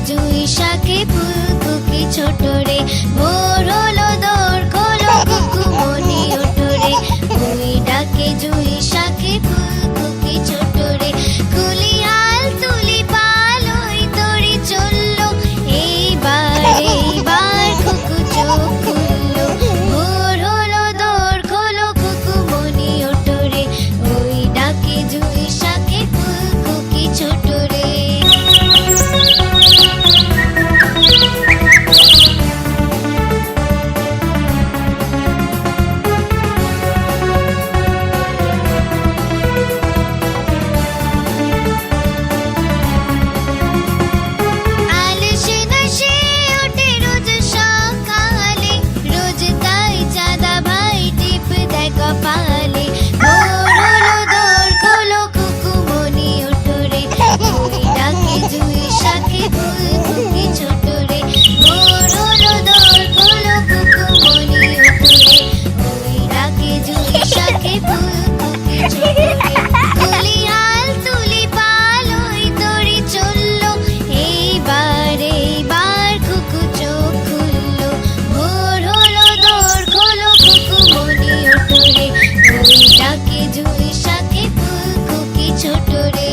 জুঁই শাকে ফুলকুকি ছোট রে। ভোর হলো দোর খোলো কুকুমনি ওঠো রে। ওই ডাকে জুঁই শাকে ফুলকুকি ছোট রে। কুলি হাল তুলি পাল ওই তরি চললো। এইবার কুকু চোখ খুললো। ভোর হলো দোর খোলো কুকুমনি ওঠো রে। ওই ডাকে জুঁই শাকে ফুলকুকি ছোট রে। আলসে দশে ওঠে রোজ সকালে। রোজ তাই চাঁদা ভাই টিপ দেয় কপালে। ভোর হলো দোর খোলো কুকুমনি ওঠো রে। ওই ডাকে জুঁই শাকে ফুলকুকি ছোট রে। ভোর হলো দোর খোলো কুকুমনি ওঠো রে। ওই ডাকে জুঁই শাকে ফুলকুকি ছোট রে। কুলি হাল তুলি পাল ওই তরি চললো। এইবার কুকু চোখ খুললো। ভোর হলো দোর খোলো কুকুমনি ওঠো রে। ওই ডাকে জুঁই শাকে ফুলকুকি ছোট রে।